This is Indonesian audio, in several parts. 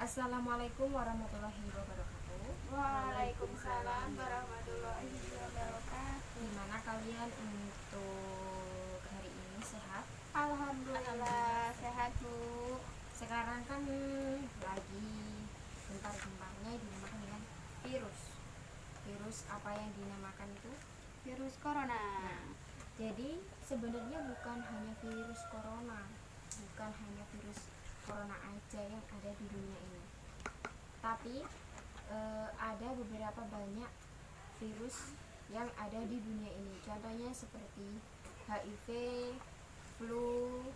Assalamualaikum warahmatullahi wabarakatuh. Waalaikumsalam warahmatullahi wabarakatuh. Gimana kalian untuk hari ini, sehat? Alhamdulillah sehat Bu. Sekarang kan lagi gentar-gentarnya dinamakan dengan virus. Virus apa yang dinamakan itu? Virus corona. Jadi sebenarnya bukan hanya virus corona, bukan hanya virus corona aja yang ada di dunia ini, tapi ada beberapa banyak virus yang ada di dunia ini. Contohnya seperti HIV, flu,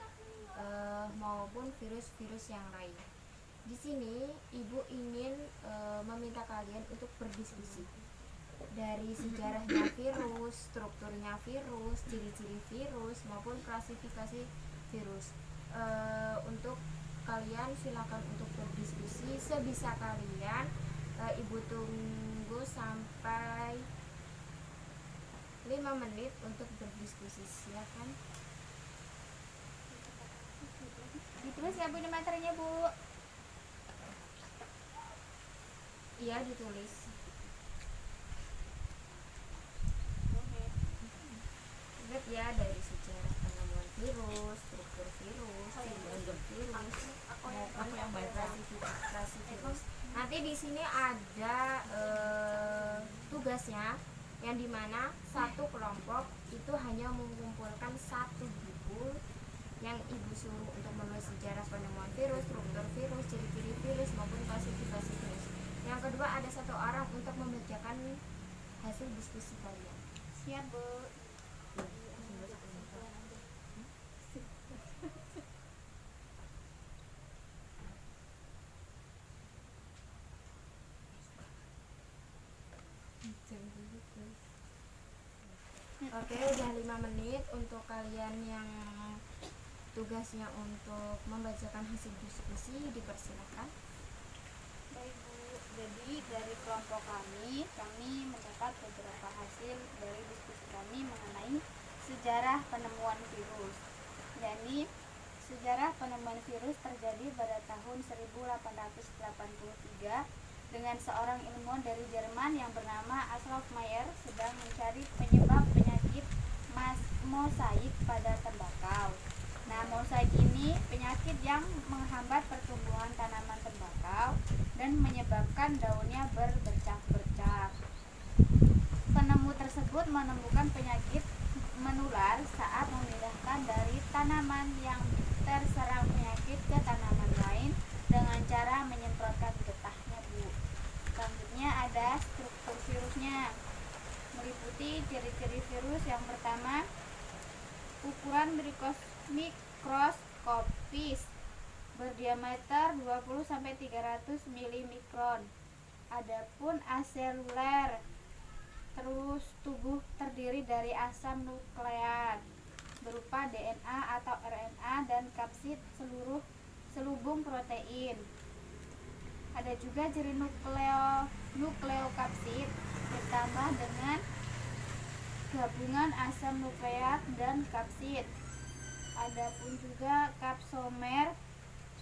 maupun virus-virus yang lain. Di sini ibu ingin meminta kalian untuk berdiskusi dari sejarahnya virus, strukturnya virus, ciri-ciri virus maupun klasifikasi virus. Untuk kalian silakan untuk berdiskusi sebisa kalian. Ibu tunggu sampai 5 menit untuk berdiskusi, silakan. Ditulis ya Bu ini materinya Bu. Iya, ditulis. Lihat ya, dari sejarah penemuan virus, struktur virus, ciri-ciri virus, maupun klasifikasi virus. Nanti di sini ada tugasnya, yang dimana satu kelompok itu hanya mengumpulkan satu buku yang ibu suruh untuk menulis sejarah penemuan virus, struktur virus, ciri-ciri virus maupun klasifikasi virus. Yang kedua, ada satu orang untuk membacakan hasil diskusi kalian. Siap Bu. Oke, udah 5 menit untuk kalian yang tugasnya untuk membacakan hasil diskusi, dipersilakan. Baik Bu. Jadi dari kelompok kami mendapat beberapa hasil dari diskusi kami mengenai sejarah penemuan virus. Jadi sejarah penemuan virus terjadi pada tahun 1883 dengan seorang ilmuwan dari Jerman yang bernama Aslav Mayer sedang mencari penyebab penyakit mosaik pada tembakau. Nah, mosaik ini penyakit yang menghambat pertumbuhan tanaman tembakau dan menyebabkan daunnya berbercak-bercak. Penemu tersebut menemukan penyakit menular saat memindahkan dari tanaman yang terserang penyakit ke tanaman lain dengan cara menyemprotkan getahnya Bu. Selanjutnya ada struktur virusnya, meliputi ciri-ciri virus. Yang pertama, ukuran mikroskopis berdiameter 20-300 mm. Adapun aseluler, terus tubuh terdiri dari asam nukleat berupa DNA atau RNA dan kapsid selubung protein. Ada juga ciri nukleokapsid ditambah dengan gabungan asam nukleat dan kapsid. Adapun juga kapsomer,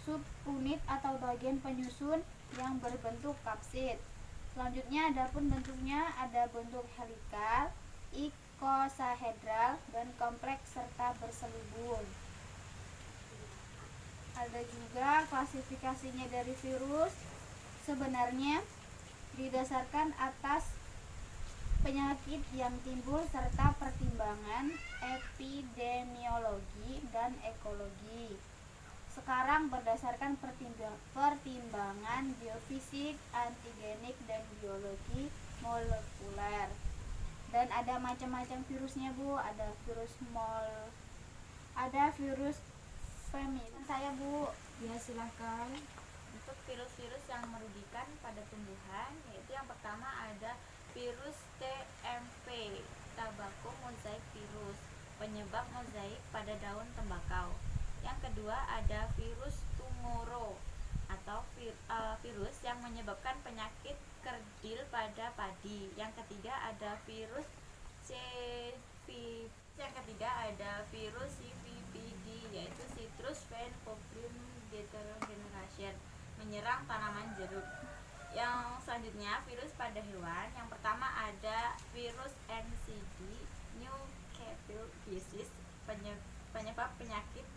subunit atau bagian penyusun yang berbentuk kapsid. Selanjutnya adapun bentuknya ada bentuk helikal, ikosahedral dan kompleks serta berselubung. Ada juga klasifikasinya dari virus. Sebenarnya didasarkan atas penyakit yang timbul serta pertimbangan epidemiologi dan ekologi. Sekarang berdasarkan pertimbangan biofisik, antigenik dan biologi molekuler. Dan ada macam-macam virusnya Bu, ada virus feminin. Saya Bu. Ya, silahkan. Untuk virus-virus yang merugikan pada tumbuhan, yaitu yang pertama ada virus TMV, tobacco mosaic virus, penyebab mozaik pada daun tembakau. Yang kedua ada virus tumoro atau virus yang menyebabkan penyakit kerdil pada padi. Yang ketiga ada virus CVPD, yaitu Citrus Vine Populum Deterioration, menyerang menyerang tanaman jeruk. Yang selanjutnya virus pada hewan. Yang pertama ada virus NCD Newcastle disease, penyebab penyakit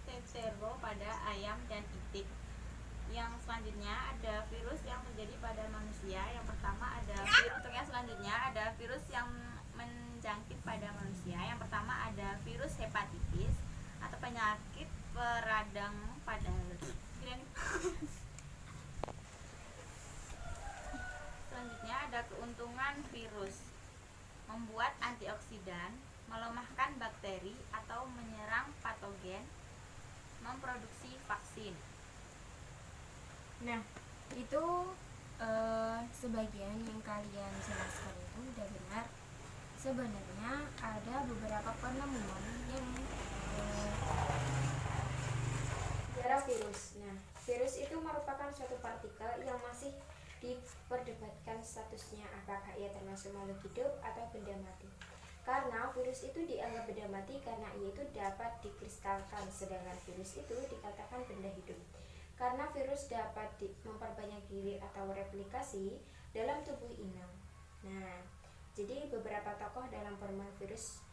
tetero pada ayam dan itik. Yang selanjutnya ada virus yang terjadi pada manusia. Yang pertama ada virus yang selanjutnya ada virus yang menjangkit pada manusia. Yang pertama ada virus hepatitis atau penyakit peradang pada selanjutnya ada keuntungan virus: membuat antioksidan, melemahkan bakteri atau menyerang patogen, memproduksi vaksin. Nah, itu sebagian yang kalian jelaskan itu udah benar. Sebenarnya ada beberapa penemuan yang sejarah virus. Nah, virus itu merupakan suatu partikel yang masih diperdebatkan statusnya apakah ia termasuk makhluk hidup atau benda mati. Karena virus itu dianggap benda mati karena ia itu dapat dikristalkan, sedangkan virus itu dikatakan benda hidup. Karena virus dapat memperbanyak diri atau replikasi dalam tubuh inang. Nah, jadi beberapa tokoh dalam penemuan virus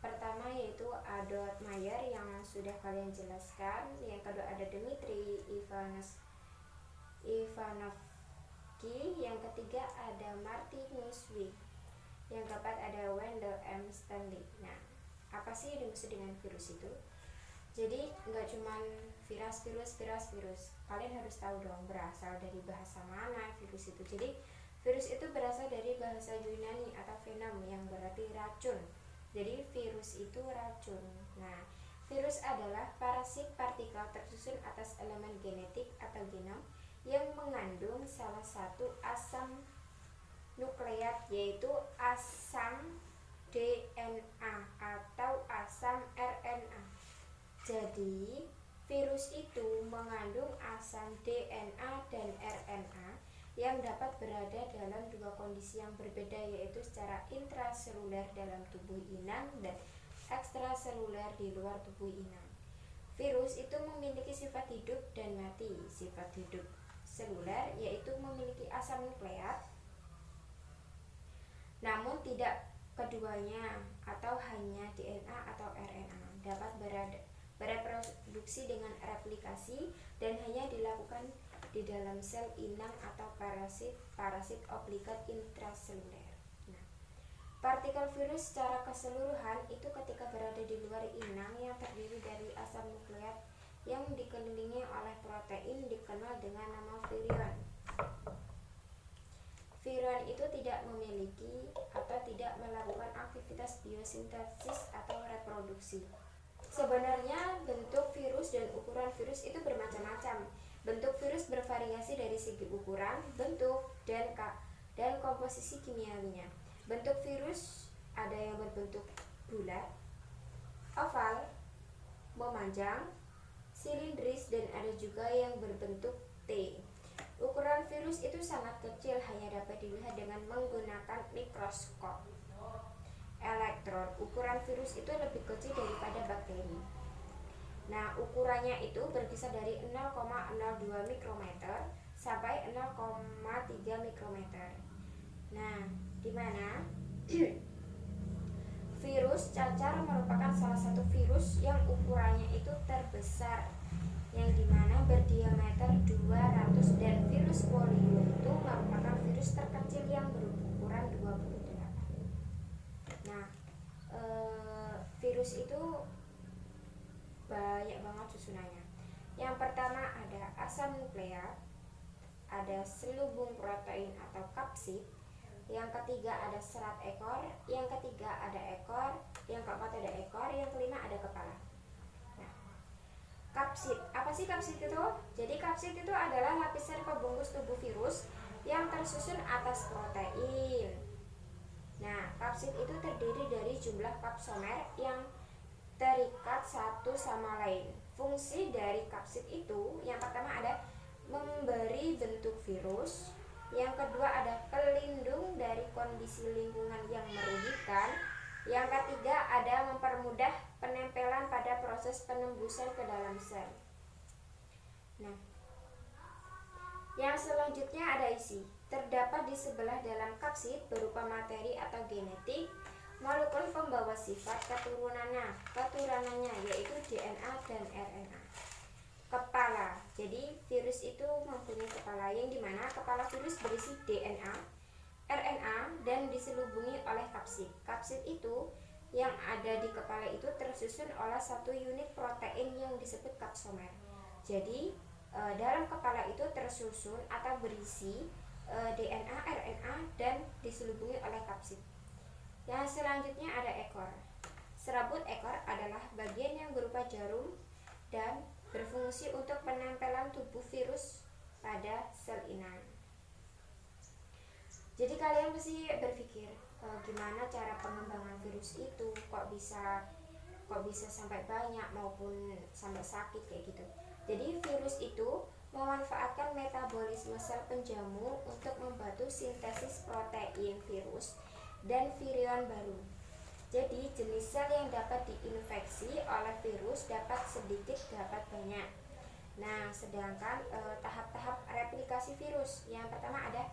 pertama yaitu Adolf Meyer yang sudah kalian jelaskan, yang kedua ada Dmitri Ivanovsky, yang ketiga ada Martin Nuswi, yang keempat ada Wendell M. Stanley. Nah, apa sih yang dimaksud dengan virus itu? Jadi nggak cuman virus. Kalian harus tahu dong berasal dari bahasa mana virus itu. Jadi virus itu berasal dari bahasa Yunani atau venom yang berarti racun. Jadi virus itu racun. Nah, virus adalah parasit partikel tersusun atas elemen genetik atau genom yang mengandung salah satu asam nukleat, yaitu asam DNA atau asam RNA. Jadi virus itu mengandung asam DNA dan RNA yang dapat berada dalam dua kondisi yang berbeda, yaitu secara intraseluler dalam tubuh inang dan ekstraseluler di luar tubuh inang. Virus itu memiliki sifat hidup dan mati. Sifat hidup seluler yaitu memiliki asam nukleat, namun tidak keduanya atau hanya DNA atau RNA. Dapat bereproduksi dengan replikasi dan hanya dilakukan di dalam sel inang atau parasit obligat intraseluler. Nah, partikel virus secara keseluruhan itu ketika berada di luar inang yang terdiri dari asam nukleat yang dikelilingi oleh protein dikenal dengan nama virion. Virion itu tidak memiliki atau tidak melakukan aktivitas biosintesis atau reproduksi. Sebenarnya bentuk virus dan ukuran virus itu bermacam-macam. Bentuk virus bervariasi dari segi ukuran, bentuk, dan komposisi kimiawinya. Bentuk virus ada yang berbentuk bulat, oval, memanjang, silindris, dan ada juga yang berbentuk T. Ukuran virus itu sangat kecil, hanya dapat dilihat dengan menggunakan mikroskop elektron. Ukuran virus itu lebih kecil daripada bakteri. Nah, ukurannya itu berkisar dari 0,02 mikrometer sampai 0,3 mikrometer. Nah, di mana virus cacar merupakan salah satu virus yang ukurannya itu terbesar, yang dimana berdiameter 200, dan virus polio itu merupakan virus terkecil yang berukuran 28. Nah, virus itu banyak banget susunannya. Yang pertama ada asam nukleat, ada selubung protein atau kapsid, yang ketiga ada serat ekor, yang ketiga ada ekor, yang keempat ada ekor, yang kelima ada kepala. Nah, kapsid, apa sih kapsid itu? Jadi kapsid itu adalah lapisan pembungkus tubuh virus yang tersusun atas protein. Nah, kapsid itu terdiri dari jumlah kapsomer yang terikat satu sama lain. Fungsi dari kapsid itu yang pertama ada memberi bentuk virus, yang kedua ada pelindung dari kondisi lingkungan yang merugikan, yang ketiga ada mempermudah penempelan pada proses penembusan ke dalam sel. Nah, Yang selanjutnya ada isi. Terdapat di sebelah dalam kapsid berupa materi atau genetik molekul pembawa sifat keturunannya yaitu DNA dan RNA. Kepala. Jadi virus itu mempunyai kepala yang dimana kepala virus berisi DNA, RNA dan diselubungi oleh kapsid. Kapsid itu yang ada di kepala itu tersusun oleh satu unit protein yang disebut kapsomer. Jadi dalam kepala itu tersusun atau berisi DNA, RNA dan diselubungi oleh kapsid. Yang selanjutnya ada ekor. Serabut ekor adalah bagian yang berupa jarum dan berfungsi untuk penempelan tubuh virus pada sel inang. Jadi kalian pasti berpikir gimana cara pengembangan virus itu, kok bisa sampai banyak maupun sampai sakit kayak gitu. Jadi virus itu memanfaatkan metabolisme sel penjamu untuk membantu sintesis protein virus dan virion baru. Jadi jenis sel yang dapat diinfeksi oleh virus dapat sedikit dapat banyak. Nah, sedangkan tahap-tahap replikasi virus, yang pertama ada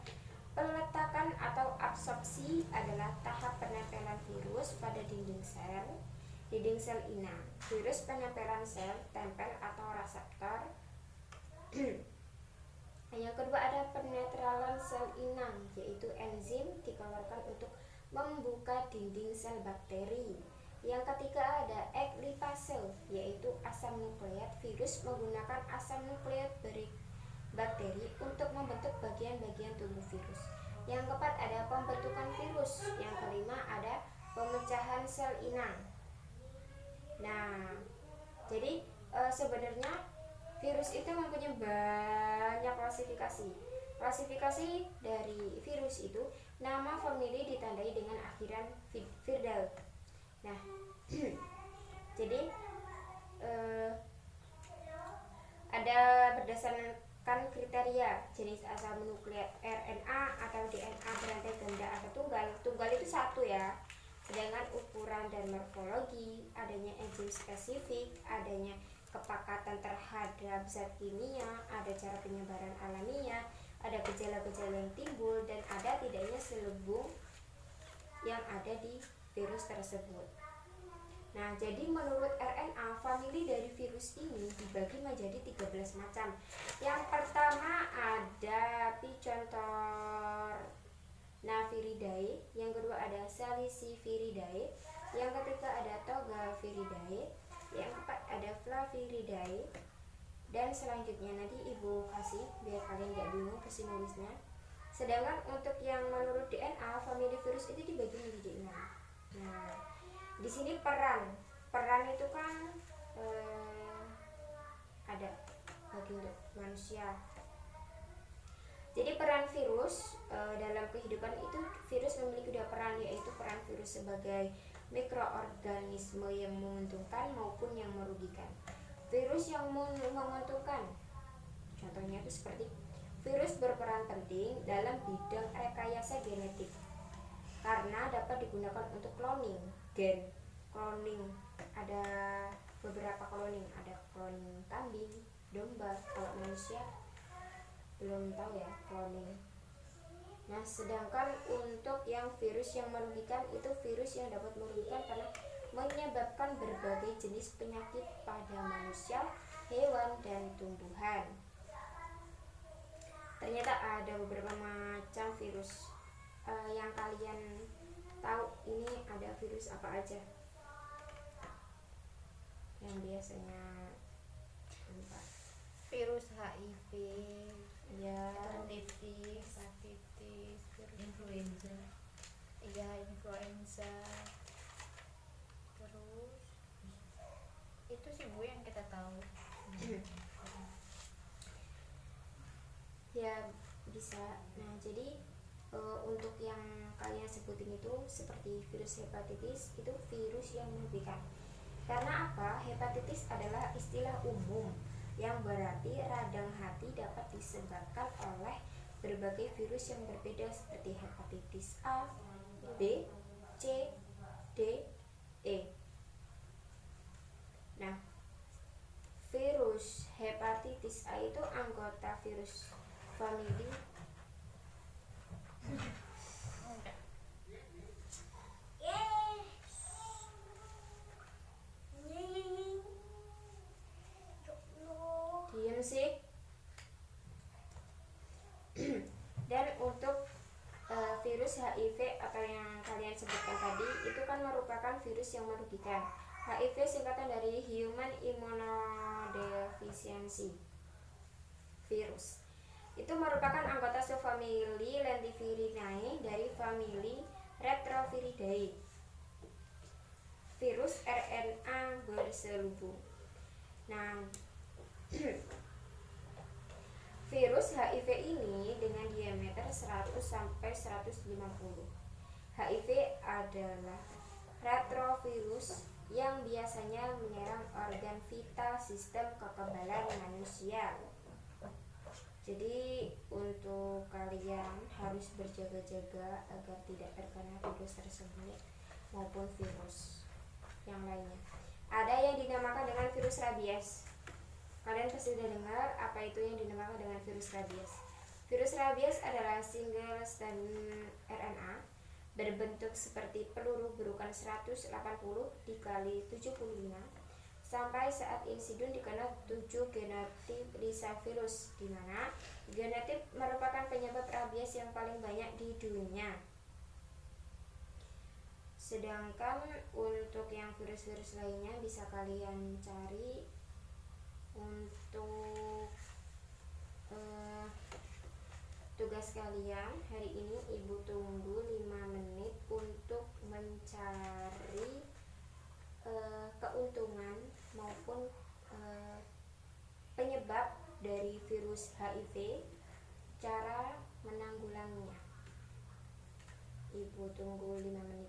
peletakan atau absorpsi adalah tahap penempelan virus pada dinding sel inang. Virus penempelan sel tempel atau reseptor. Yang kedua ada penetralan sel inang, yaitu enzim dikeluarkan untuk membuka dinding sel bakteri. Yang ketiga ada eklipase, yaitu asam nukleat. Virus menggunakan asam nukleat bakteri untuk membentuk bagian-bagian tubuh virus. Yang keempat ada pembentukan virus. Yang kelima ada pemecahan sel inang. Nah, jadi sebenarnya virus itu mempunyai banyak klasifikasi. Klasifikasi dari virus itu, nama famili ditandai dengan akhiran virdal. Nah, jadi ada berdasarkan kriteria jenis asam nukleat RNA atau DNA berantai ganda atau tunggal. Tunggal itu satu ya. Sedangkan ukuran dan morfologi, adanya enzim spesifik, adanya kepekatan terhadap zat kimia, ada cara penyebaran alamiah, ada gejala-gejala yang timbul, dan ada tidaknya selubung yang ada di virus tersebut. Nah, jadi menurut RNA, famili dari virus ini dibagi menjadi 13 macam. Yang pertama ada Picontornaviridae, yang kedua ada Saliciviridae, yang ketiga ada Togaviridae, yang keempat ada Flaviridae, dan selanjutnya nanti ibu kasih biar kalian gak bingung pasti nulisnya. Sedangkan untuk yang menurut DNA, famili virus itu dibagi menjadi 6. Nah, di sini peran itu kan ada bagi untuk manusia. Jadi peran virus dalam kehidupan itu, virus memiliki 2 peran, yaitu peran virus sebagai mikroorganisme yang menguntungkan maupun yang merugikan. Virus yang menguntungkan, contohnya itu seperti virus berperan penting dalam bidang rekayasa genetik karena dapat digunakan untuk cloning gen. Cloning ada beberapa cloning, ada cloning kambing, domba. Kalau manusia belum tahu ya cloning. Nah, sedangkan untuk yang virus yang merugikan itu virus yang dapat merugikan karena menyebabkan berbagai jenis penyakit pada manusia, hewan, dan tumbuhan. Ternyata ada beberapa macam virus. Yang kalian tahu ini ada virus apa aja yang biasanya virus HIV, ya hepatitis, virus influenza, influenza. Terus itu sih Bu yang kita tahu. ya bisa. Nah, jadi untuk yang kalian sebutin itu seperti virus hepatitis, itu virus yang merugikan. Karena apa? Hepatitis adalah istilah umum yang berarti radang hati dapat disebabkan oleh berbagai virus yang berbeda seperti hepatitis A, B, C, D, E. Nah, virus hepatitis A itu anggota virus family diem sih. Dan untuk virus HIV atau yang kalian sebutkan tadi itu kan merupakan virus yang merugikan. HIV singkatan dari Human Immunodeficiency virus. Itu merupakan anggota subfamili Lentivirinae dari famili Retroviridae. Virus RNA berselubung. Nah, virus HIV ini dengan diameter 100 sampai 150. HIV adalah retrovirus yang biasanya menyerang organ vital sistem kekebalan manusia. Jadi untuk kalian harus berjaga-jaga agar tidak terkena virus tersebut maupun virus yang lainnya. Ada yang dinamakan dengan virus rabies. Kalian pasti sudah dengar apa itu yang dinamakan dengan virus rabies. Virus rabies adalah single strand RNA berbentuk seperti peluru berukuran 180 dikali 75 sampai saat insidun dikenal 7 genotip risavirus, di mana genotip merupakan penyebab rabies yang paling banyak di dunia. Sedangkan untuk yang virus-virus lainnya bisa kalian cari. Untuk tugas kalian hari ini ibu tunggu 5 menit untuk mencari keuntungan maupun penyebab dari virus HIV, cara menanggulanginya. Ibu tunggu 5 menit.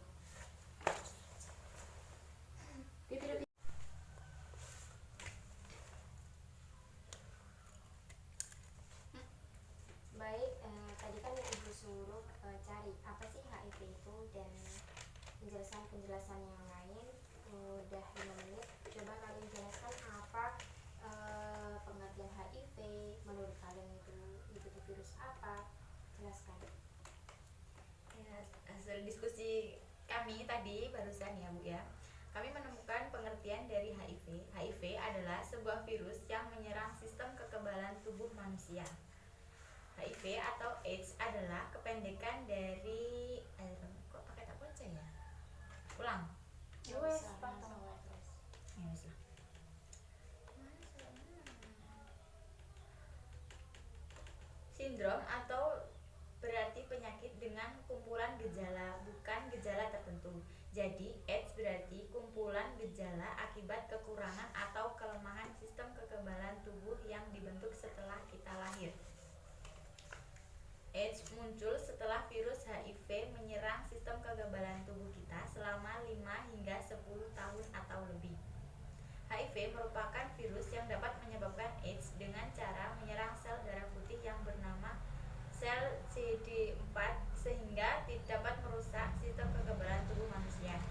Baik, tadi kan ibu suruh cari apa sih HIV itu dan penjelasan yang lain. Udah 5 menit, coba kalian jelaskan apa pengertian HIV, menurut kalian itu virus apa, jelaskan. Ya, hasil diskusi kami tadi barusan ya Bu ya, kami menemukan pengertian dari HIV. HIV adalah sebuah virus yang menyerang sistem kekebalan tubuh manusia. HIV atau AIDS adalah kependekan dari kok pakai tak baca ya? Ulang. Wes, Ya, wes lah. Sindrom atau berarti penyakit dengan kumpulan gejala, bukan gejala tertentu. Jadi AIDS berarti kumpulan gejala akibat kekurangan atau kelemahan sistem kekebalan tubuh yang dibentuk setelah kita lahir. AIDS muncul setelah virus HIV menyerang sistem kekebalan tubuh kita selama 5 hingga 10 tahun atau lebih. HIV merupakan virus yang dapat menyebabkan AIDS dengan cara menyerang sel darah putih yang bernama sel CD4 sehingga dapat merusak sistem kekebalan tubuh manusia.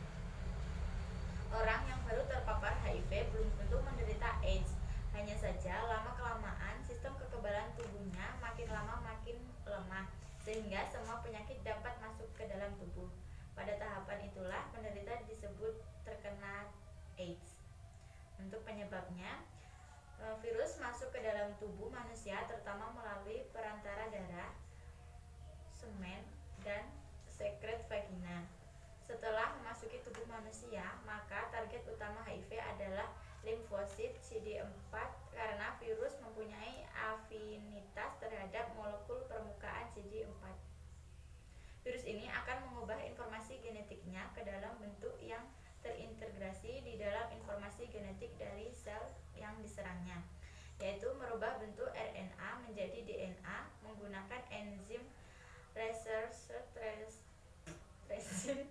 Orang yang baru terpapar HIV belum tentu menderita AIDS. Hanya saja lama-kelamaan sistem kekebalan tubuhnya makin lama makin lemah sehingga semua penyakit dapat masuk ke dalam tubuh. Pada tahapan itulah penderita disebut terkena AIDS. Untuk penyebabnya, virus masuk ke dalam tubuh manusia terutama melalui perantara darah, semen, dan sekret vagina. Setelah memasuki tubuh manusia, maka target utama HIV adalah limfosit CD4 karena virus mempunyai afinitas terhadap molekul permukaan CD4. Virus ini akan mengubah informasi genetiknya ke dalam bentuk yang terintegrasi di dalam informasi genetik dari sel yang diserangnya, yaitu merubah bentuk RNA menjadi DNA menggunakan enzim reverse translation.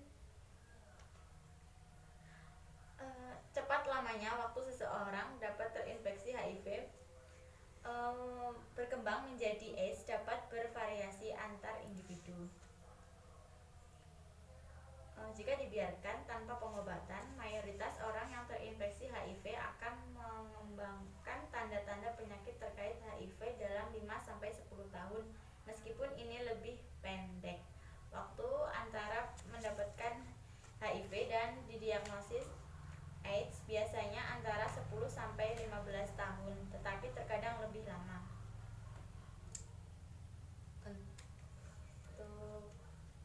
Cepat lamanya waktu seseorang dapat terinfeksi HIV berkembang menjadi AIDS dapat bervariasi antar individu. Jika dibiarkan tanpa pengobatan, mayoritas orang yang terinfeksi HIV akan mengembangkan tanda-tanda penyakit terkait HIV dalam 5-10 tahun meskipun ini lebih pendek. Waktu antara mendapatkan HIV dan didiagnosis AIDS biasanya antara 10 sampai 15 tahun, tetapi terkadang lebih lama. Untuk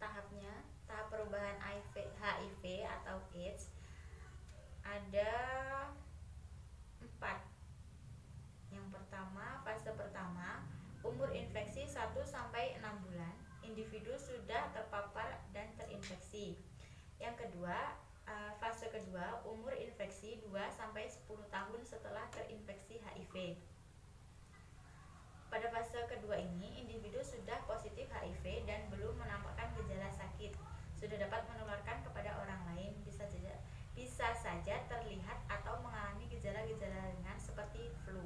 tahapnya, tahap perubahan HIV atau AIDS ada 4. Yang pertama, fase pertama, umur infeksi 1 sampai 6 bulan, individu sudah terpapar dan terinfeksi. Yang kedua, fase kedua, umur infeksi 2 sampai 10 tahun setelah terinfeksi HIV. Pada fase kedua ini, individu sudah positif HIV dan belum menampakkan gejala sakit, sudah dapat menularkan kepada orang lain, bisa saja terlihat atau mengalami gejala-gejala ringan seperti flu.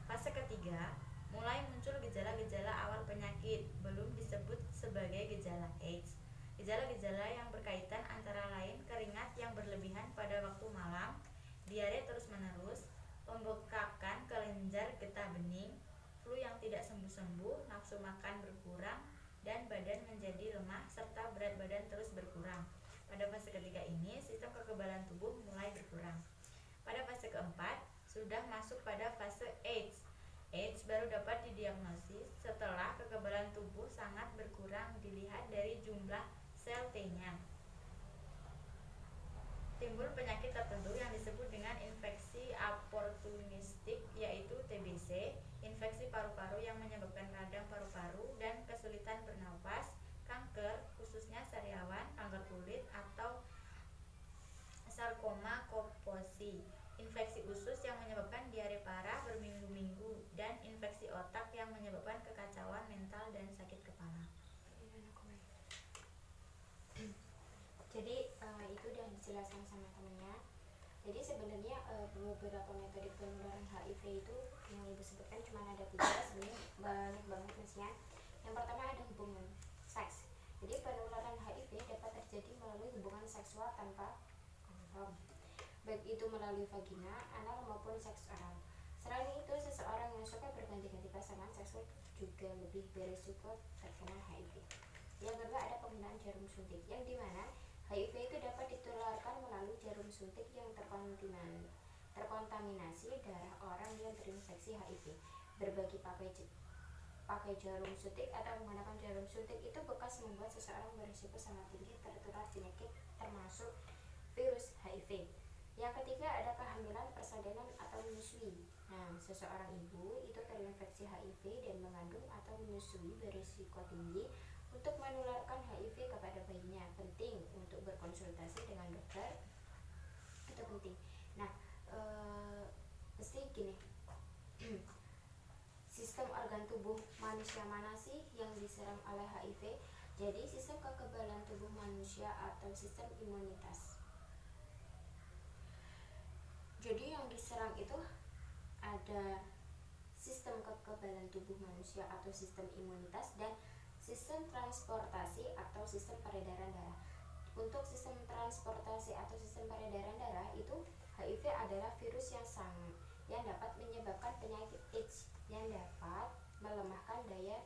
Fase ketiga, mulai muncul gejala-gejala awal penyakit, belum disebut sebagai gejala AIDS. Gejala-gejala yang berkaitan antara lain keringat yang berlebihan pada waktu malam, diare terus-menerus, pembekakan kelenjar getah bening, flu yang tidak sembuh-sembuh, nafsu makan berkurang, dan badan menjadi lemah serta berat badan terus berkurang. Pada fase ketiga ini, sistem kekebalan tubuh mulai berkurang. Pada fase keempat, sudah masuk pada fase AIDS. AIDS baru dapat didiagnosis setelah kekebalan tubuh sangat berkurang dilihat dari jumlah sel T-nya. Timbul penyakit tertentu yang disebut dengan infeksi oportunistik, yaitu TBC, infeksi paru-paru yang menyebabkan radang paru-paru dan kesulitan bernapas, kanker, khususnya sariawan, kanker kulit, atau sarkoma Kaposi, infeksi usus yang menyebabkan diare parah berminggu-minggu, dan infeksi otak yang menyebabkan kekacauan mental dan sakit kepala. Jadi itu udah dijelaskan sama temennya. Jadi sebenarnya beberapa metode penularan HIV itu yang ibu sebutkan cuma ada 3, sebenarnya banyak banget maksudnya. Yang pertama ada hubungan seks. Jadi penularan HIV dapat terjadi melalui hubungan seksual tanpa kondom, baik itu melalui vagina, anal maupun seks oral. Selain itu, seseorang yang suka berganti-ganti pasangan seksual juga lebih berisiko terkena HIV. Yang kedua ada penggunaan jarum suntik, yang dimana HIV itu dapat ditularkan melalui jarum suntik yang terkontaminasi darah orang yang terinfeksi HIV. Berbagi pakai jarum suntik atau menggunakan jarum suntik itu bekas membuat seseorang berisiko sangat tinggi tertular penyakit termasuk virus HIV. Yang ketiga ada kehamilan, persalinan, atau menyusui. Nah, seseorang ibu itu terinfeksi HIV dan mengandung atau menyusui berisiko tinggi untuk menularkan HIV kepada bayinya. Penting untuk berkonsultasi dengan dokter, itu penting. Nah, mesti gini, sistem organ tubuh manusia mana sih yang diserang oleh HIV? Jadi sistem kekebalan tubuh manusia atau sistem imunitas. Jadi yang diserang itu ada sistem kekebalan tubuh manusia atau sistem imunitas dan sistem transportasi atau sistem peredaran darah. Untuk sistem transportasi atau sistem peredaran darah itu HIV adalah virus yang dapat menyebabkan penyakit AIDS yang dapat melemahkan daya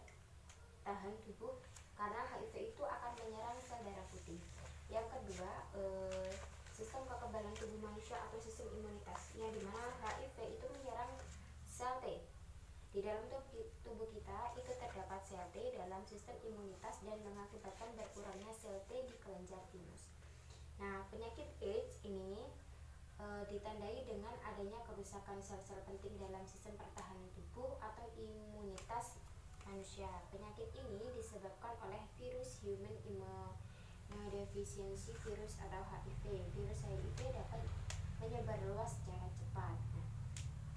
tahan tubuh karena HIV itu akan menyerang sel darah putih. Yang kedua, sistem kekebalan tubuh manusia atau sistem imunitas, yang dimana HIV itu menyerang sel T. Di dalam tubuh kita itu terdapat sel T dalam sistem imunitas dan mengakibatkan berkurangnya sel T di kelenjar timus. Nah, penyakit AIDS ini ditandai dengan adanya kerusakan sel-sel penting dalam sistem pertahanan tubuh atau imunitas manusia. Penyakit ini disebabkan oleh virus human immunodeficiency virus atau HIV. Virus HIV dapat menyebar luas secara cepat.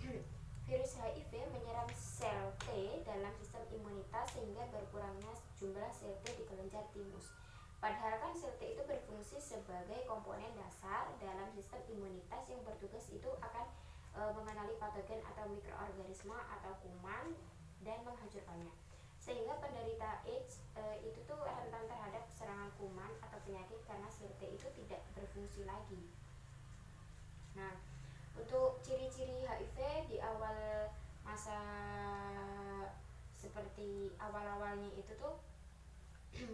Nah, virus HIV menyerang sel T dalam sistem imunitas sehingga berkurangnya jumlah sel T di kelenjar timus. Padahal kan sel T itu berfungsi sebagai komponen dasar dalam sistem imunitas yang bertugas itu akan mengenali patogen atau mikroorganisme atau kuman dan menghancurkannya. Sehingga penderita AIDS itu tuh rentan terhadap serangan kuman atau penyakit karena sel T itu tidak berfungsi lagi. Nah, untuk ciri-ciri HIV di awal masa seperti awal-awalnya itu tuh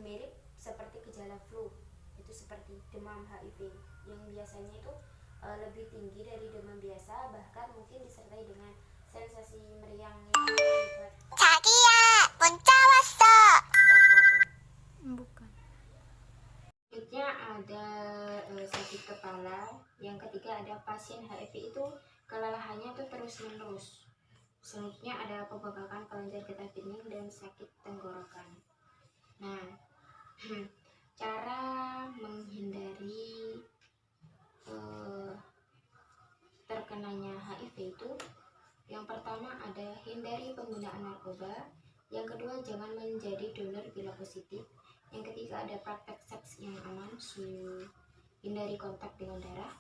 mirip seperti gejala flu, itu seperti demam HIV yang biasanya itu lebih tinggi dari demam biasa, bahkan mungkin disertai dengan sensasi meriang yang membuat Bukan. selanjutnya ada sakit kepala. Yang ketiga ada pasien HIV itu kelelahannya itu terus menerus. Selanjutnya ada pembengkakan kelenjar getah bening dan sakit tenggorokan. Nah, cara menghindari terkenanya HIV itu, yang pertama ada hindari penggunaan narkoba, yang kedua jangan menjadi donor bila positif, yang ketiga ada praktek seks yang aman, hindari kontak dengan darah,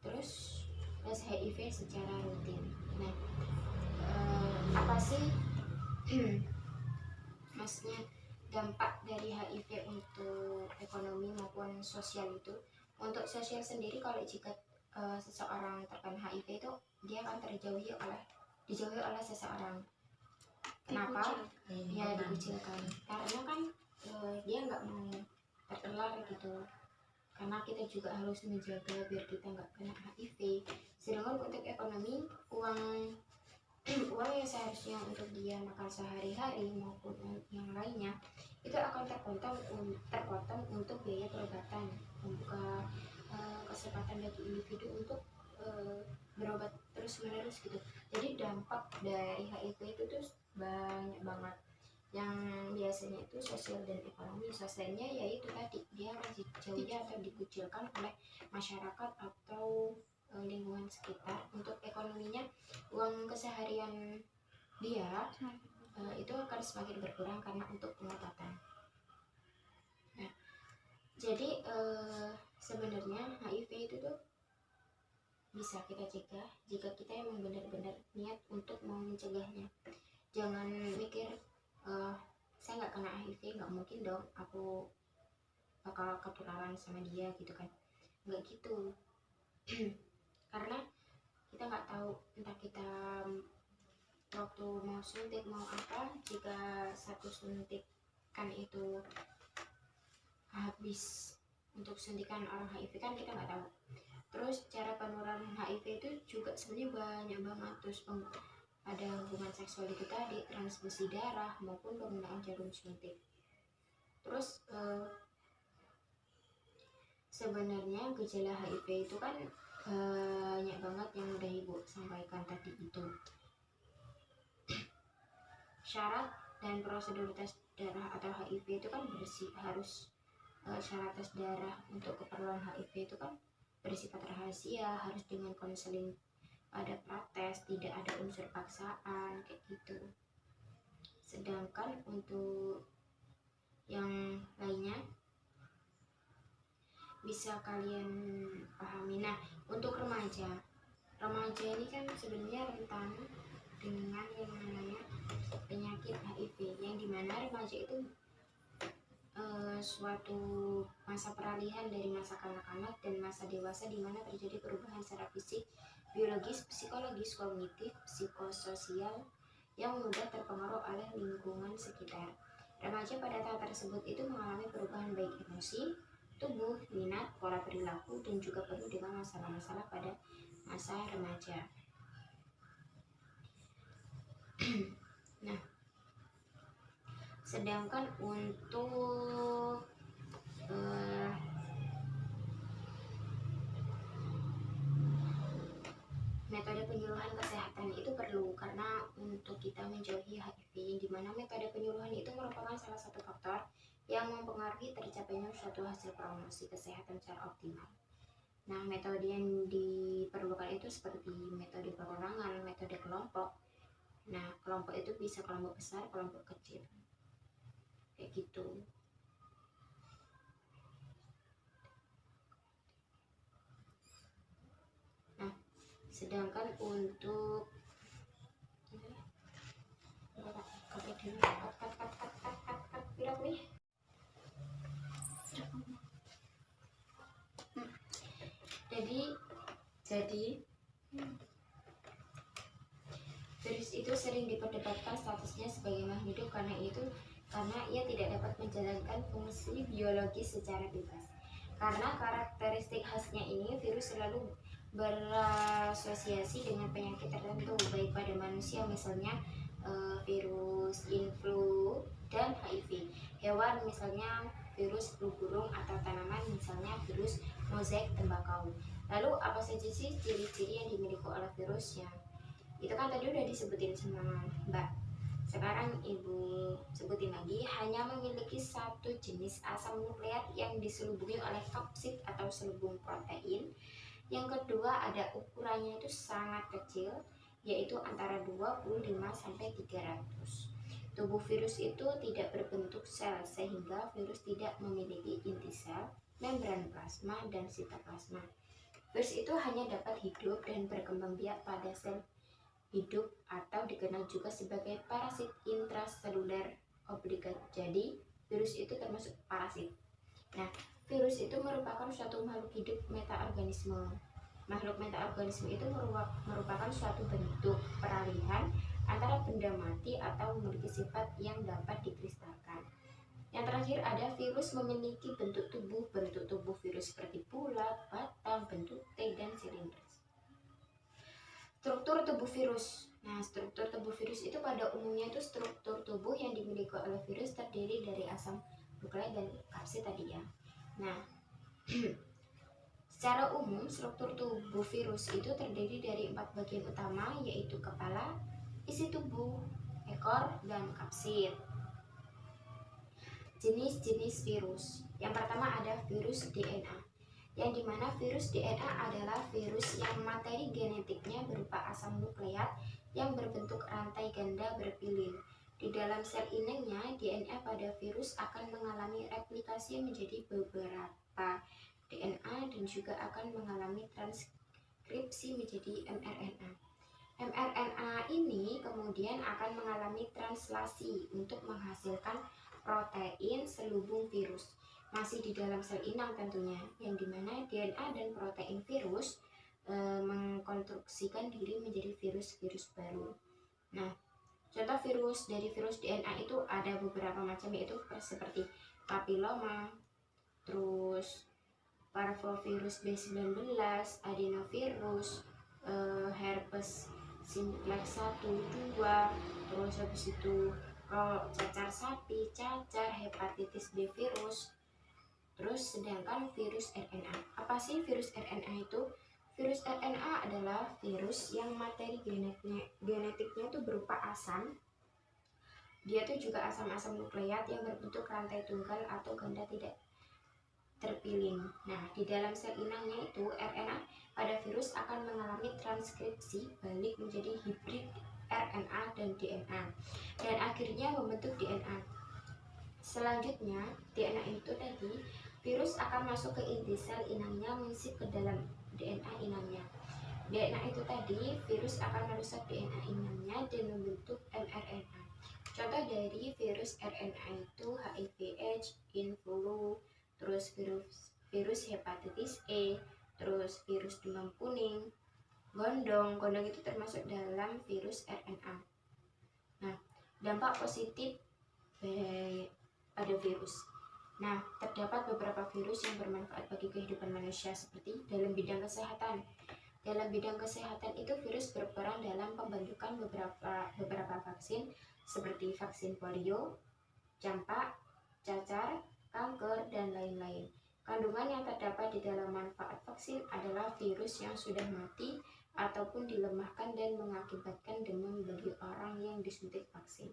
terus tes HIV secara rutin. Nah, apa sih maksudnya dampak dari HIV untuk ekonomi maupun sosial itu? Untuk sosial sendiri, kalau jika seseorang terkena HIV itu dia akan dijauhi oleh seseorang. Kenapa? Ya, dikucilkan. Karena kan dia nggak mau tertular gitu. Karena kita juga harus menjaga biar kita nggak kena HIV. Sedangkan untuk ekonomi, uang yang seharusnya untuk dia makan sehari-hari maupun yang lainnya itu akan terpotong untuk biaya perobatan, membuka kesempatan bagi individu untuk berobat terus menerus gitu. Jadi dampak dari HIV itu tuh banyak banget. Yang biasanya itu sosial dan ekonomi. Sosialnya yaitu tadi dia akan dijauhi atau dikucilkan oleh masyarakat atau lingkungan sekitar. Untuk ekonominya, uang keseharian dia itu akan semakin berkurang karena untuk pengobatan. Nah, jadi sebenarnya HIV itu tuh bisa kita cegah jika kita emang benar-benar niat untuk mau mencegahnya. Jangan mikir saya nggak kena HIV, nggak mungkin dong aku bakal ketularan sama dia gitu kan. Nggak gitu. Karena kita nggak tahu, entah kita waktu mau suntik mau apa, jika satu suntikan itu habis untuk suntikan orang HIV kan kita nggak tahu. Terus cara penularan HIV itu juga sebenarnya banyak banget. Terus ada hubungan seksual itu tadi, transfusi darah maupun penggunaan jarum suntik. Terus sebenarnya gejala HIV itu kan banyak banget yang udah ibu sampaikan tadi itu. Syarat dan prosedur tes darah atau HIV itu kan harus syarat tes darah untuk keperluan HIV itu kan bersifat rahasia, harus dengan konseling, ada prates, tidak ada unsur paksaan kayak gitu. Sedangkan untuk yang lainnya bisa kalian pahami. Nah, untuk remaja ini kan sebenarnya rentan dengan yang namanya penyakit HIV, yang dimana remaja itu suatu masa peralihan dari masa kanak-kanak dan masa dewasa, di mana terjadi perubahan secara fisik, biologis, psikologis, kognitif, psikososial yang mudah terpengaruh oleh lingkungan sekitar. Remaja pada tahap tersebut itu mengalami perubahan baik emosi, tubuh, minat, pola perilaku, dan juga penuh dengan masalah-masalah pada masa remaja. Nah, sedangkan untuk metode penyuluhan kesehatan itu perlu, karena untuk kita menjauhi HIV, di mana metode penyuluhan itu merupakan salah satu faktor yang mempengaruhi tercapainya suatu hasil promosi kesehatan secara optimal. Nah, metode yang diperlukan itu seperti metode perorangan, metode kelompok. Nah, kelompok itu bisa kelompok besar, kelompok kecil, kayak gitu. Nah, sedangkan untuk jadi virus itu sering diperdebatkan statusnya sebagai makhluk hidup karena ia tidak dapat menjalankan fungsi biologis secara bebas. Karena karakteristik khasnya ini, virus selalu berasosiasi dengan penyakit tertentu, baik pada manusia misalnya virus influ dan HIV, hewan misalnya virus flu burung, atau tanaman misalnya virus mozaik tembakau. Lalu apa saja sih ciri-ciri yang dimiliki oleh virusnya? Itu kan tadi udah disebutin sama Mbak. Sekarang Ibu sebutin lagi, hanya memiliki satu jenis asam nukleat yang diselubungi oleh kapsid atau selubung protein. Yang kedua, ada ukurannya itu sangat kecil, yaitu antara 25 sampai 300. Tubuh virus itu tidak berbentuk sel, sehingga virus tidak memiliki inti sel, membran plasma, dan sitoplasma. Virus itu hanya dapat hidup dan berkembang biak pada sel hidup atau dikenal juga sebagai parasit intraseluler obligat. Jadi, virus itu termasuk parasit. Nah, virus itu merupakan suatu makhluk hidup metaorganisme. Makhluk metaorganisme itu merupakan suatu bentuk peralihan antara benda mati atau memiliki sifat yang dapat dikristalkan. Yang terakhir, ada virus memiliki bentuk tubuh virus seperti bulat, batang, bentuk T, dan silindris. Struktur tubuh virus. Nah, struktur tubuh virus itu pada umumnya itu struktur tubuh yang dimiliki oleh virus terdiri dari asam nukleat dan kapsid tadi ya. Nah, secara umum struktur tubuh virus itu terdiri dari 4 bagian utama, yaitu kepala, isi tubuh, ekor, dan kapsid. Jenis-jenis virus. Yang pertama ada virus DNA, yang dimana virus DNA adalah virus yang materi genetiknya berupa asam nukleat yang berbentuk rantai ganda berpilin. Di dalam sel inangnya, DNA pada virus akan mengalami replikasi menjadi beberapa DNA dan juga akan mengalami transkripsi menjadi mRNA. mRNA ini kemudian akan mengalami translasi untuk menghasilkan protein selubung virus, masih di dalam sel inang tentunya, yang dimana DNA dan protein virus mengkonstruksikan diri menjadi virus-virus baru. Nah, contoh virus dari virus DNA itu ada beberapa macam, yaitu seperti papilloma, terus parvovirus B19, adenovirus, herpes simplex 1, 2, terus habis itu cacar sapi, cacar, hepatitis B virus. Terus sedangkan virus RNA. Apa sih virus RNA itu? Virus RNA adalah virus yang materi genetiknya itu berupa asam. Dia tuh juga asam-asam nukleat yang berbentuk rantai tunggal atau ganda tidak terpilih. Nah, di dalam sel inangnya itu RNA pada virus akan mengalami transkripsi balik menjadi hibrid RNA dan DNA, dan akhirnya membentuk DNA. Selanjutnya, DNA itu tadi, virus akan masuk ke inti sel inangnya, mengisi ke dalam DNA inangnya. DNA itu tadi, virus akan merusak DNA inangnya dan membentuk mRNA. Contoh dari virus RNA itu HIV/AIDS, influ, terus virus hepatitis E, terus virus demam kuning, gondong itu termasuk dalam virus RNA. Nah, dampak positif pada virus. Nah, terdapat beberapa virus yang bermanfaat bagi kehidupan manusia seperti dalam bidang kesehatan. Dalam bidang kesehatan itu virus berperan dalam pembentukan beberapa vaksin seperti vaksin polio, campak, cacar, kanker, dan lain-lain. Kandungan yang terdapat di dalam manfaat vaksin adalah virus yang sudah mati ataupun dilemahkan dan mengakibatkan demam bagi orang yang disuntik vaksin.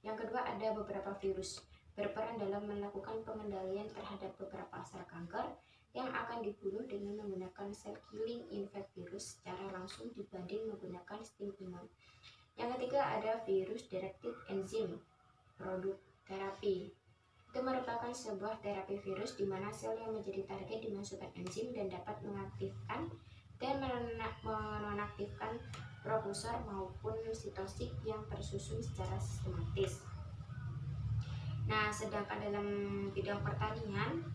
Yang kedua, ada beberapa virus berperan dalam melakukan pengendalian terhadap beberapa sel kanker yang akan dibunuh dengan menggunakan sel killing infect virus secara langsung dibanding menggunakan stim imun. Yang ketiga, ada virus directed enzyme produk terapi. Itu merupakan sebuah terapi virus di mana sel yang menjadi target dimasukkan enzim dan dapat mengaktifkan dan menonaktifkan prekursor maupun sitosit yang tersusun secara sistematis. Nah, sedangkan dalam bidang pertanian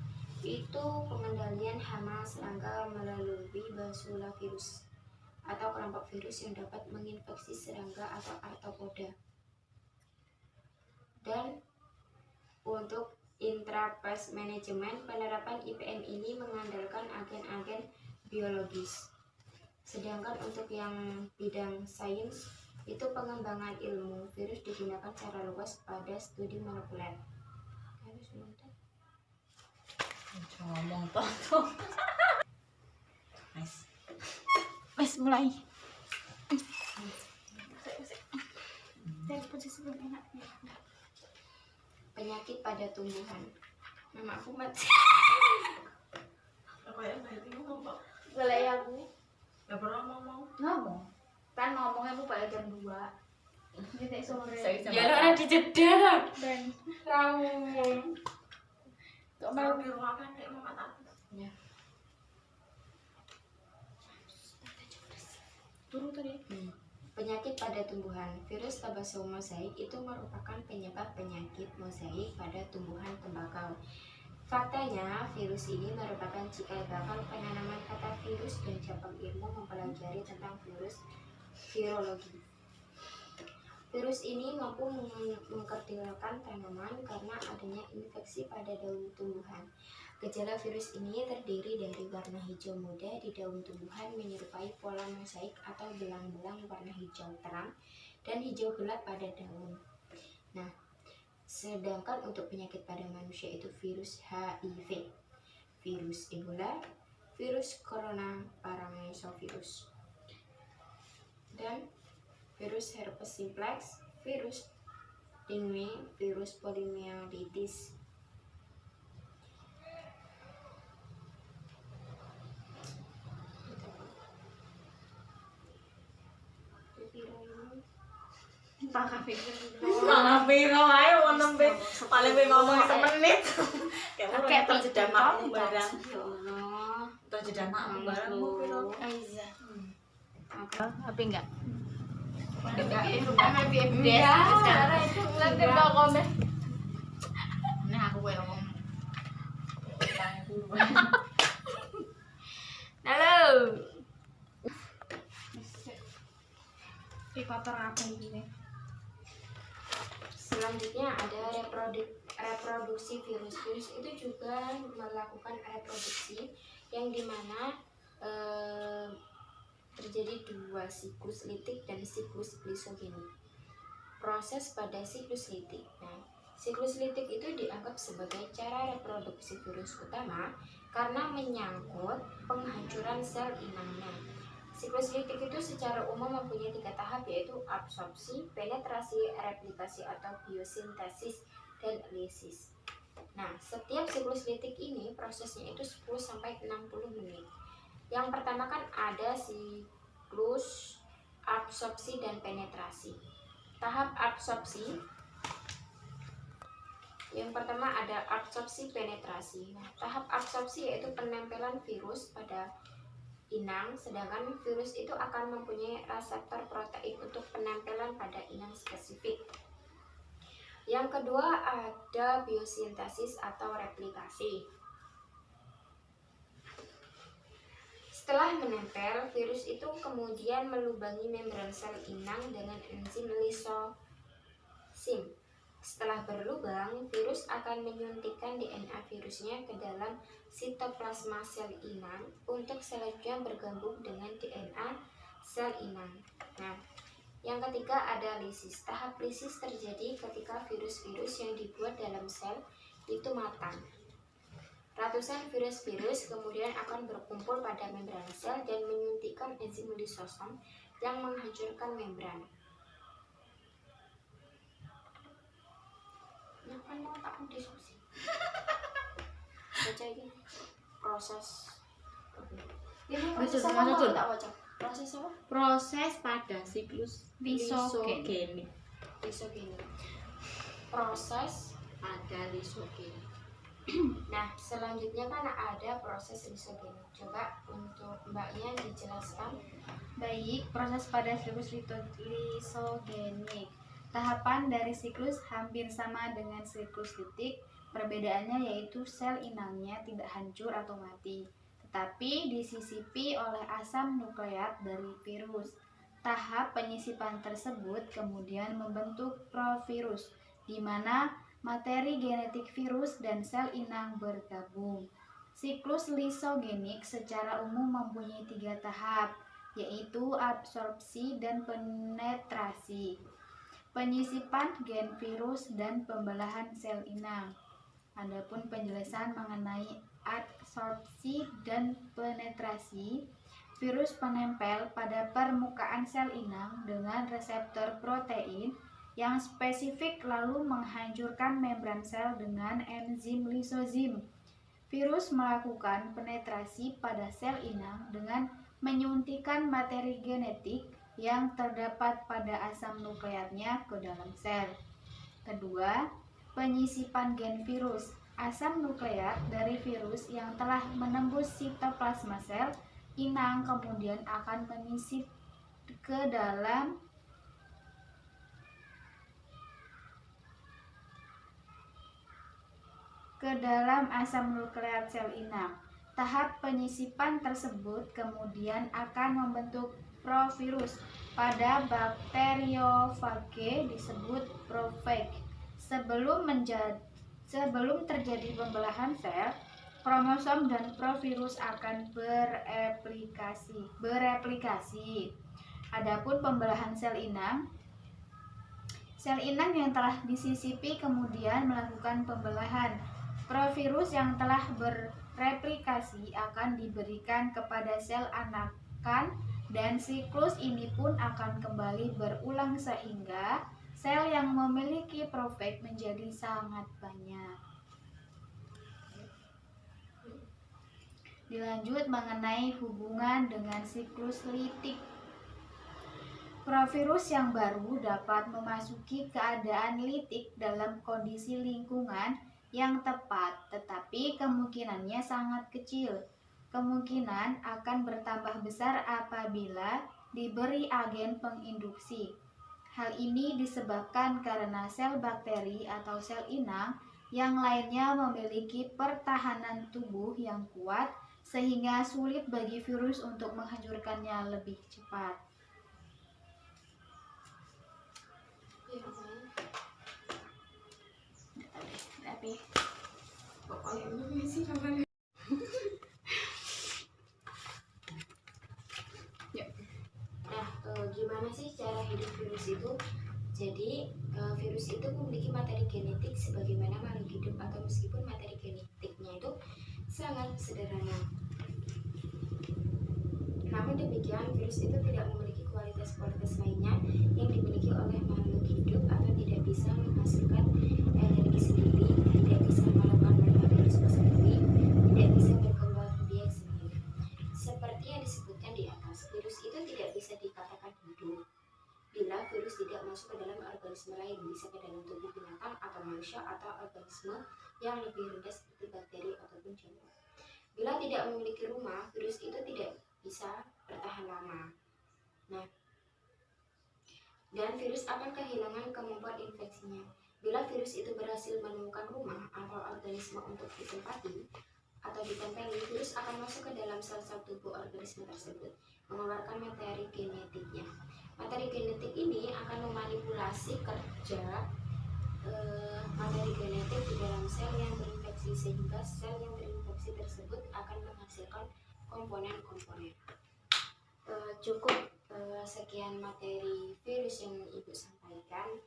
itu pengendalian hama serangga melalui Bacillus. atau kelompok virus yang dapat menginfeksi serangga atau arthropoda. Dan untuk intraphase management, penerapan IPM ini mengandalkan agen-agen biologis. Sedangkan untuk yang bidang sains, itu pengembangan ilmu virus digunakan secara luas pada studi molekuler. Ngomong tuh. Wes mulai. Dari posisi belum enak. Penyakit pada tumbuhan. Nama aku mati. Apa ya berarti ngomong? Boleh ya Bu? Gak pernah ngomong. Ngomong. Kan ngomongnya Bu pada jam 2. Jadi sore. Ya orang dijeda. Dan Raung. kok Mau mau di rumah kan kayak mama aku. Ya. turu tadi? Penyakit pada tumbuhan. Virus Tabasco mosaic itu merupakan penyebab penyakit mosaik pada tumbuhan tembakau. Faktanya, virus ini merupakan cikal bakal penanaman kata virus dan cabang ilmu mempelajari tentang virologi. Virus ini mampu mengkerdilkan tanaman karena adanya infeksi pada daun tumbuhan. Gejala virus ini terdiri dari warna hijau muda di daun tumbuhan menyerupai pola mosaik atau belang-belang warna hijau terang dan hijau gelap pada daun. Nah, sedangkan untuk penyakit pada manusia itu virus HIV, virus Ebola, virus corona paramensovirus, dan virus herpes simplex, virus dengue, virus poliomyelitis. Malah piro ae wong nembe paling kowe ngomong semenit. Kayak terjeda makmu barang. Ya Allah. Terjeda makmu barang Bu piro. Aiza. Oke. Tapi enggak. Itu happy sekarang itu Nanti enggak komen. Nah aku kowe ngomong. Halo. Kotor apa ini? Selanjutnya ada reproduksi virus. Virus itu juga melakukan reproduksi yang dimana terjadi dua siklus litik dan siklus glisogenik. Proses pada siklus litik. Nah, siklus litik itu dianggap sebagai cara reproduksi virus utama karena menyangkut penghancuran sel inangnya. Siklus litik itu secara umum mempunyai 3 tahap, yaitu absorpsi, penetrasi, replikasi atau biosintesis, dan lisis. Nah, setiap siklus litik ini prosesnya itu 10-60 menit. Yang pertama kan ada siklus absorpsi dan penetrasi. Tahap absorpsi, yang pertama ada absorpsi penetrasi. Nah, tahap absorpsi yaitu penempelan virus pada inang, sedangkan virus itu akan mempunyai reseptor protein untuk penempelan pada inang spesifik. Yang kedua ada biosintesis atau replikasi. Setelah menempel, virus itu kemudian melubangi membran sel inang dengan enzim lisosim. Setelah berlubang, virus akan menyuntikkan DNA virusnya ke dalam sitoplasma sel inang untuk selanjutnya bergabung dengan DNA sel inang. Nah, yang ketiga ada lisis. Tahap lisis terjadi ketika virus-virus yang dibuat dalam sel itu matang. Ratusan virus-virus kemudian akan berkumpul pada membran sel dan menyuntikkan enzim lisosom yang menghancurkan membran. Ngapain mau tak diskusi? Baca ini proses. Ini proses apa? Mau tak baca? Proses apa? Proses pada siklus Lisogenik. Lisogenik. Proses pada lisogenik. Nah, selanjutnya kan ada proses lisogenik. Coba untuk Mbaknya dijelaskan. Baik, proses pada siklus lisogenik. Tahapan dari siklus hampir sama dengan siklus litik. Perbedaannya yaitu sel inangnya tidak hancur atau mati, tetapi disisipi oleh asam nukleat dari virus. Tahap penyisipan tersebut kemudian membentuk provirus, di mana materi genetik virus dan sel inang bergabung. Siklus lisogenik secara umum mempunyai 3 tahap, yaitu absorpsi dan penetrasi, penyisipan gen virus, dan pembelahan sel inang. Adapun penjelasan mengenai absorpsi dan penetrasi, virus menempel pada permukaan sel inang dengan reseptor protein yang spesifik lalu menghancurkan membran sel dengan enzim lisozim. Virus melakukan penetrasi pada sel inang dengan menyuntikkan materi genetik yang terdapat pada asam nukleatnya ke dalam sel. Kedua, penyisipan gen virus. Asam nukleat dari virus yang telah menembus sitoplasma sel inang kemudian akan menyisip ke dalam asam nukleat sel inang. Tahap penyisipan tersebut kemudian akan membentuk provirus. Pada bakteriofage disebut profag. Sebelum terjadi pembelahan sel, kromosom dan provirus akan bereplikasi. Adapun pembelahan sel inang yang telah disisipi kemudian melakukan pembelahan. Provirus yang telah bereplikasi akan diberikan kepada sel anakan dan siklus ini pun akan kembali berulang sehingga sel yang memiliki profag menjadi sangat banyak. Dilanjut mengenai hubungan dengan siklus litik. Provirus yang baru dapat memasuki keadaan litik dalam kondisi lingkungan yang tepat, tetapi kemungkinannya sangat kecil. Kemungkinan akan bertambah besar apabila diberi agen penginduksi. Hal ini disebabkan karena sel bakteri atau sel inang yang lainnya memiliki pertahanan tubuh yang kuat sehingga sulit bagi virus untuk menghancurkannya lebih cepat. Gimana sih cara hidup virus itu? Jadi virus itu memiliki materi genetik sebagaimana makhluk hidup, atau meskipun materi genetiknya itu sangat sederhana. Namun demikian, virus itu tidak memiliki kualitas-kualitas lainnya yang dimiliki oleh makhluk hidup, atau tidak bisa menghasilkan energi sendiri, tidak bisa melakukan metabolisme sendiri, tidak bisa berkembang biak sendiri. Seperti yang disebutkan di atas, virus itu tidak bisa dikatakan hidup bila virus tidak masuk ke dalam organisme lain, bisa ke dalam tubuh binatang atau manusia atau organisme yang lebih rendah seperti bakteri ataupun jamur. Bila tidak memiliki rumah, virus itu tidak bisa bertahan lama. Nah, dan virus akan kehilangan kemampuan infeksinya. Bila virus itu berhasil menemukan rumah atau organisme untuk ditempati atau ditempeli, virus akan masuk ke dalam sel-sel tubuh organisme tersebut, mengeluarkan materi genetiknya. Materi genetik ini akan memanipulasi kerja materi genetik di dalam sel yang terinfeksi, sehingga sel yang terinfeksi tersebut akan menghasilkan komponen-komponen. Cukup sekian materi virus yang Ibu sampaikan.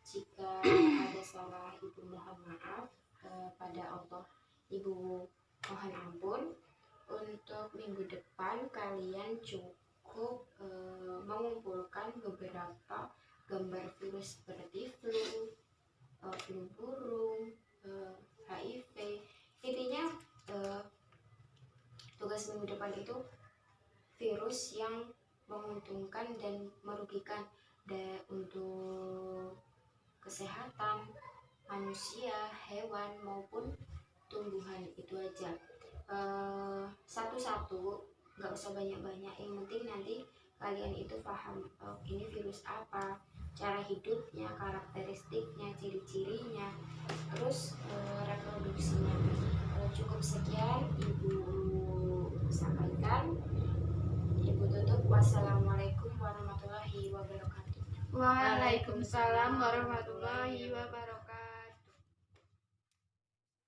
Jika ada salah, Ibu mohon maaf. Pada Allah Ibu mohon ampun. Untuk minggu depan kalian cukup mengumpulkan beberapa gambar virus seperti flu burung, HIV. Intinya tugas minggu depan itu virus yang menguntungkan dan merugikan untuk kesehatan manusia, hewan maupun tumbuhan. Itu aja. Satu-satu, nggak usah banyak-banyak, yang penting nanti kalian itu paham ini virus apa, cara hidupnya, karakteristiknya, ciri-cirinya, terus reproduksinya. Cukup sekian, Ibu sampaikan. Ibu tutup. Wassalamualaikum warahmatullahi wabarakatuh. Waalaikumsalam warahmatullahi wabarakatuh.